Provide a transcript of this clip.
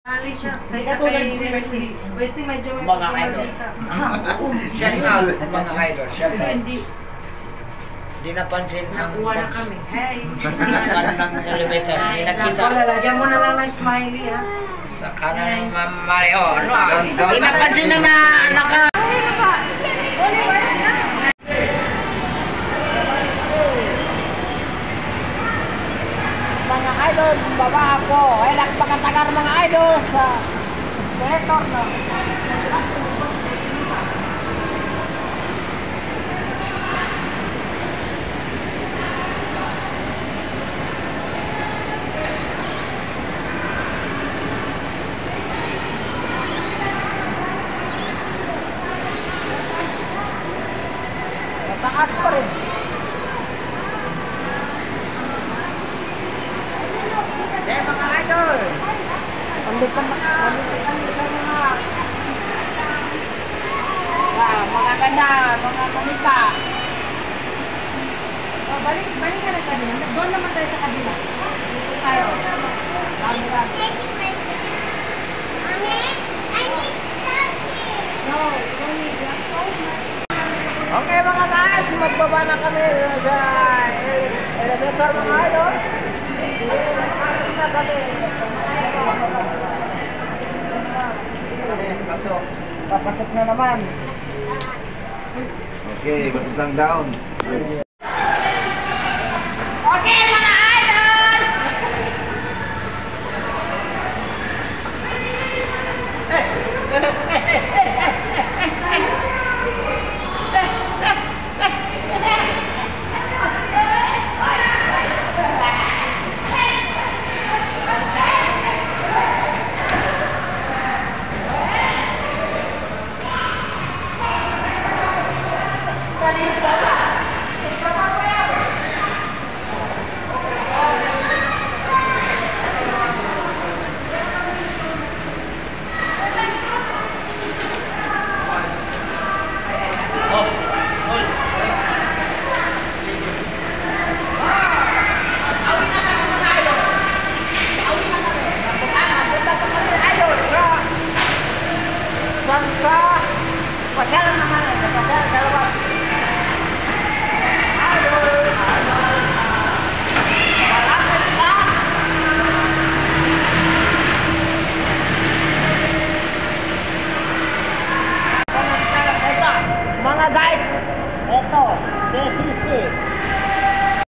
Ali siya. Kaysa kay Wesley. Wesley medyo may Mga idol. Shout out, mga idol. Shout out. Hindi napansin ang Nakuha na kami. Hey! ng elevator. Hindi nakita. Lalagyan mo na lang ng smiley ha. Sa kanan ng Ma'am Mario. Hindi napansin na naka... Mga idol, baba ako. Ay nagpagatagar mga idol sa escalator na. Mataas pa rin. Mga idol, nandito kami sa mga ganda, mga manika. Balik ka na kanina. Doon naman tayo sa kabila. Dito tayo. Okay mga guys, magbaba na kami sa elevator mga idol. Papasok na naman. Okay, patutang down.